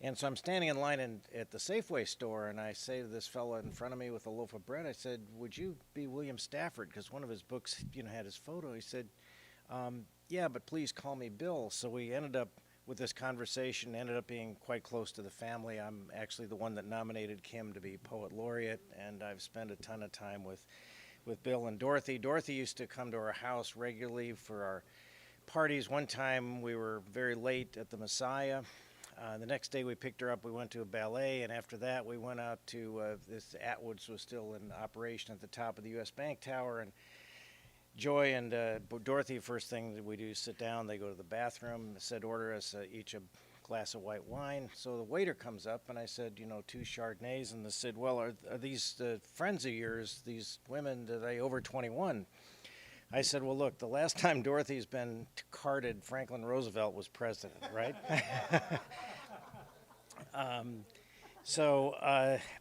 And so I'm standing in line at the Safeway store, and I say to this fellow in front of me with a loaf of bread, I said, "Would you be William Stafford?" Because one of his books, had his photo. He said, "Yeah, but please call me Bill." So we ended up with this conversation, ended up being quite close to the family. I'm actually the one that nominated Kim to be Poet Laureate, and I've spent a ton of time with Bill and Dorothy. Dorothy used to come to our house regularly for our parties. One time we were very late at the Messiah. The next day we picked her up, we went to a ballet, and after that we went out to, this Atwood's was still in operation at the top of the U.S. Bank Tower, and Joy and Dorothy, first thing that we do is sit down. They go to the bathroom, said order us each a glass of white wine. So the waiter comes up, and I said, 2 Chardonnays, and they said, "Well, are these friends of yours, these women, are they over 21? I said, "Well, look, the last time Dorothy's been carded, Franklin Roosevelt was president, right?"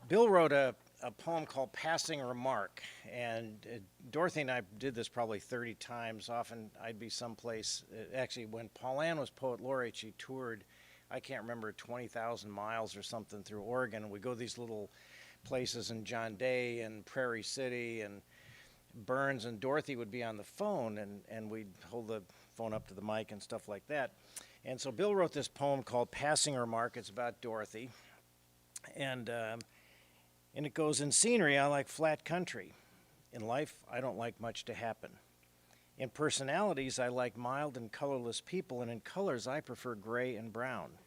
Bill wrote a poem called Passing Remark, and Dorothy and I did this probably 30 times. Often I'd be someplace, actually when Paul Ann was Poet Laureate, she toured, I can't remember, 20,000 miles or something through Oregon, and we'd go to these little places in John Day and Prairie City and Burns, and Dorothy would be on the phone, and we'd hold the phone up to the mic and stuff like that. And so Bill wrote this poem called Passing Remark. It's about Dorothy, and it goes, "In scenery, I like flat country. In life, I don't like much to happen. In personalities, I like mild and colorless people, and in colors, I prefer gray and brown.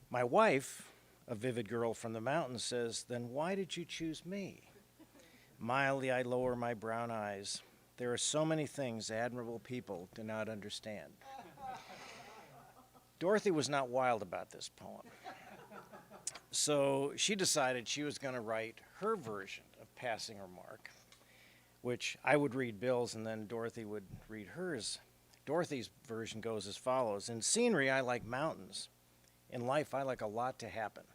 My wife, a vivid girl from the mountains, says, 'Then why did you choose me?' Mildly, I lower my brown eyes. There are so many things admirable people do not understand." Dorothy was not wild about this poem. So she decided she was going to write her version of Passing Remark, which I would read Bill's and then Dorothy would read hers. Dorothy's version goes as follows. "In scenery, I like mountains. In life, I like a lot to happen.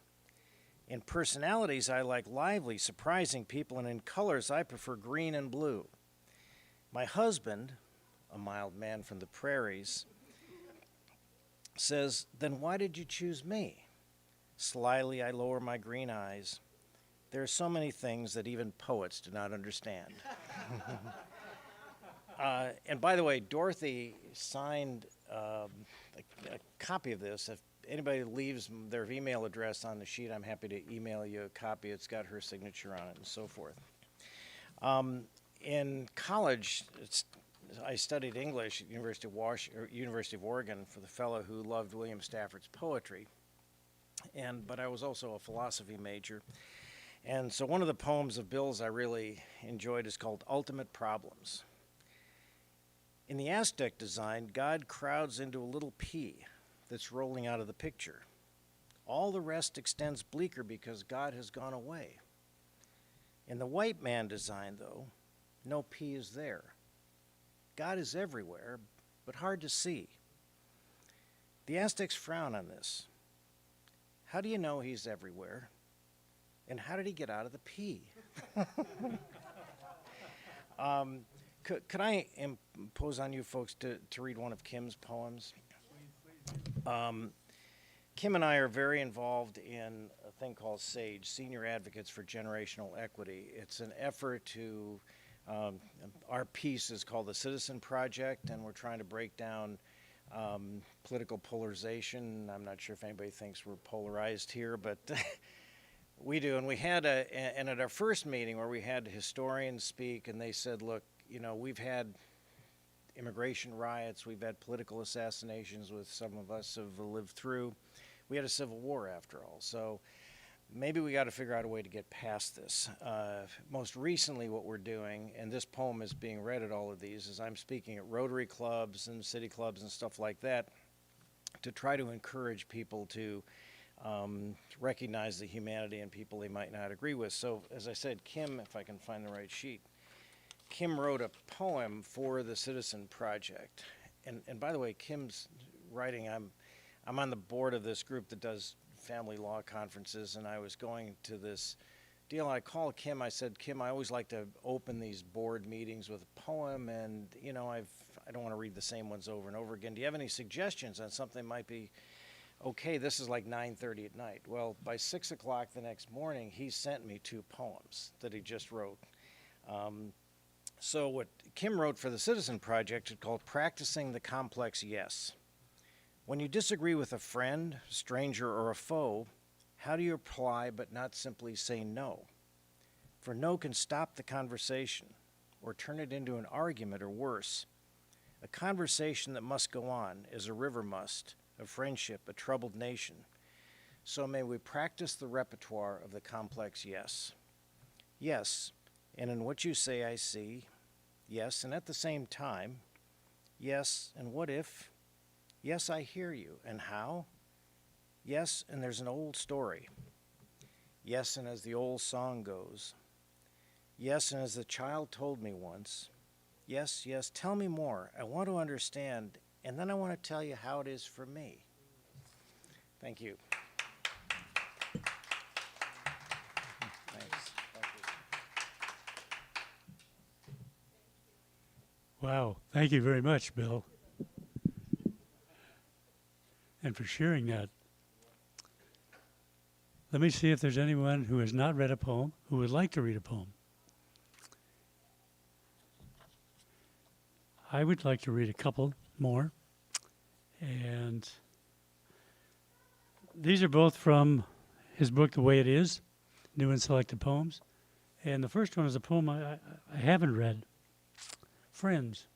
In personalities, I like lively, surprising people, and in colors, I prefer green and blue. My husband, a mild man from the prairies, says, 'Then why did you choose me?' Slyly, I lower my green eyes. There are so many things that even poets do not understand." And by the way, Dorothy signed a copy of this. If anybody leaves their email address on the sheet, I'm happy to email you a copy. It's got her signature on it and so forth. In college, I studied English at University of Oregon for the fellow who loved William Stafford's poetry. But I was also a philosophy major. And so one of the poems of Bill's I really enjoyed is called Ultimate Problems. "In the Aztec design, God crowds into a little pea that's rolling out of the picture. All the rest extends bleaker because God has gone away. In the white man design, though, no pea is there. God is everywhere, but hard to see. The Aztecs frown on this. How do you know he's everywhere? And how did he get out of the pea?" Could I impose on you folks to read one of Kim's poems? Kim and I are very involved in a thing called SAGE, Senior Advocates for Generational Equity. It's an effort to, our piece is called the Citizen Project, and we're trying to break down political polarization. I'm not sure if anybody thinks we're polarized here, but we do. And we had and at our first meeting where we had historians speak, and they said, look, you know, we've had immigration riots, we've had political assassinations, with some of us have lived through. We had a civil war after all, so maybe we got to figure out a way to get past this. Most recently what we're doing, and this poem is being read at all of these, is I'm speaking at Rotary clubs and city clubs and stuff like that to try to encourage people to recognize the humanity in people they might not agree with. So as I said, Kim, if I can find the right sheet, Kim wrote a poem for the Citizen Project. And by the way, Kim's writing, I'm on the board of this group that does family law conferences, and I was going to this deal. I called Kim. I said, Kim, I always like to open these board meetings with a poem, and you know, I don't want to read the same ones over and over again. Do you have any suggestions on something that might be okay? This is like 9:30 at night. Well, by 6 o'clock the next morning, he sent me 2 poems that he just wrote. So what Kim wrote for the Citizen Project is called Practicing the Complex Yes. When you disagree with a friend, stranger, or a foe, how do you reply but not simply say no? For no can stop the conversation or turn it into an argument or worse. A conversation that must go on is a river must, a friendship, a troubled nation. So may we practice the repertoire of the complex yes. Yes, and in what you say I see. Yes, and at the same time. Yes, and what if? Yes, I hear you. And how? Yes, and there's an old story. Yes, and as the old song goes. Yes, and as the child told me once. Yes, yes, tell me more. I want to understand, and then I want to tell you how it is for me. Thank you. Thanks. Thank you. Wow. Thank you very much, Bill. And for sharing that. Let me see if there's anyone who has not read a poem who would like to read a poem. I would like to read a couple more. And these are both from his book, The Way It Is, New and Selected Poems. And the first one is a poem I haven't read, Friends.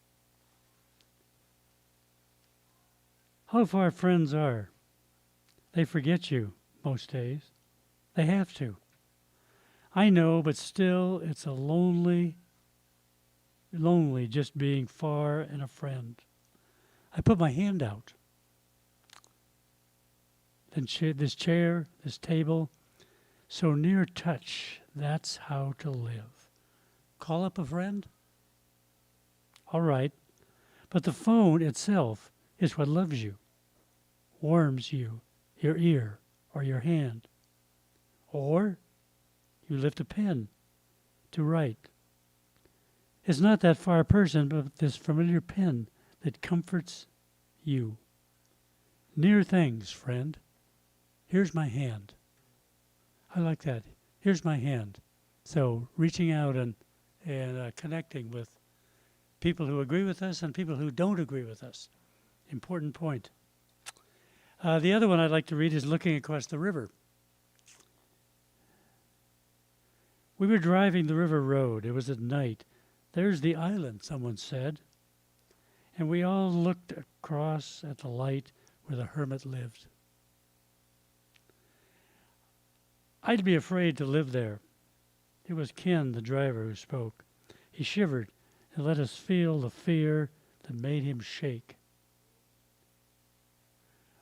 How far friends are. They forget you most days. They have to. I know, but still it's a lonely just being far and a friend. I put my hand out. Then this chair, this table, so near touch, that's how to live. Call up a friend? All right, but the phone itself is what loves you, warms you, your ear or your hand. Or you lift a pen to write. It's not that far person, but this familiar pen that comforts you. Near things, friend. Here's my hand. I like that. Here's my hand. So reaching out and connecting with people who agree with us and people who don't agree with us. Important point. The other one I'd like to read is Looking Across the River. We were driving the river road. It was at night. There's the island, someone said. And we all looked across at the light where the hermit lived. I'd be afraid to live there. It was Ken, the driver, who spoke. He shivered and let us feel the fear that made him shake.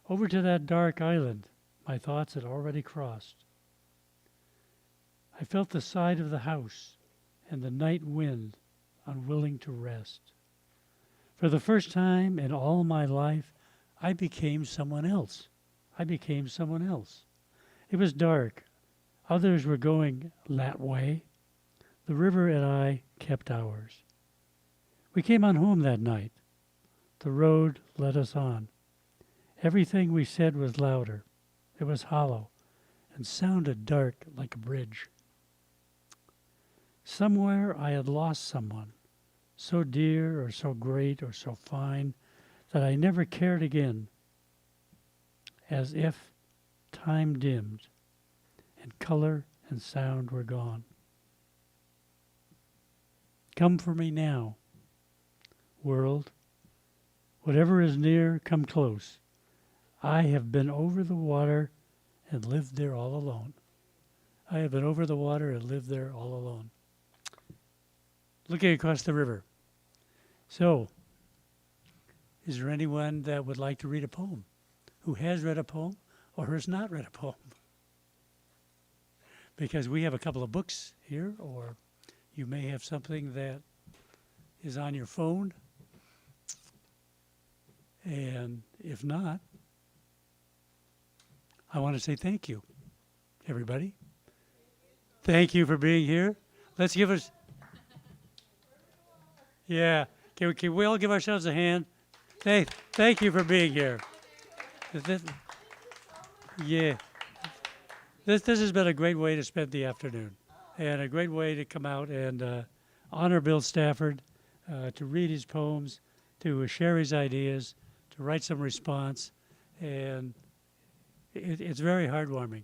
Over to that dark island, my thoughts had already crossed. I felt the side of the house and the night wind, unwilling to rest. For the first time in all my life, I became someone else. I became someone else. It was dark. Others were going that way. The river and I kept ours. We came on home that night. The road led us on. Everything we said was louder. It was hollow and sounded dark like a bridge. Somewhere I had lost someone, so dear or so great or so fine that I never cared again, as if time dimmed and color and sound were gone. Come for me now, world. Whatever is near, come close. I have been over the water and lived there all alone. I have been over the water and lived there all alone. Looking across the river. So, is there anyone that would like to read a poem? Who has read a poem or has not read a poem? Because we have a couple of books here, or you may have something that is on your phone. And if not, I want to say thank you, everybody. Thank you for being here. Let's give us... Yeah, can we all give ourselves a hand? Thank you for being here. Yeah, this has been a great way to spend the afternoon, and a great way to come out and honor Bill Stafford, to read his poems, to share his ideas, to write some response, and it's very heartwarming.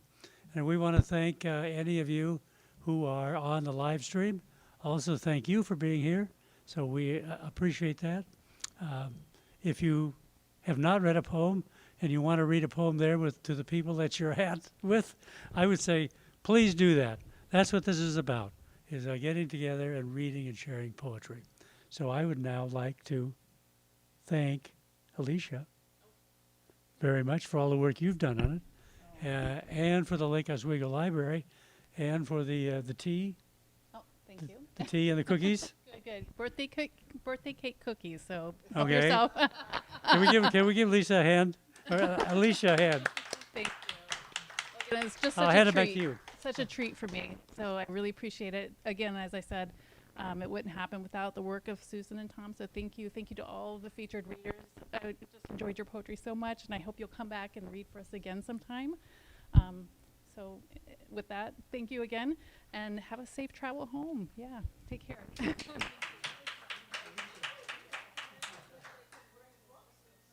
And we want to thank any of you who are on the live stream. Also thank you for being here. So we appreciate that. If you have not read a poem and you want to read a poem there to the people that you're at with, I would say, please do that. That's what this is about, is getting together and reading and sharing poetry. So I would now like to thank Alicia very much for all the work you've done on it, and for the Lake Oswego Library, and for the tea. Oh, thank you. The tea and the cookies. Good. Birthday cake cookies. So help Okay. yourself. Can we give Lisa a hand? Or Alicia a hand. Thank you. Well, it's just I'll such hand a it back to treat. you. Such a treat for me. So I really appreciate it. Again, as I said, it wouldn't happen without the work of Susan and Tom. So thank you. Thank you to all of the featured readers. I just enjoyed your poetry so much, and I hope you'll come back and read for us again sometime. So with that, thank you again, and have a safe travel home. Yeah, take care.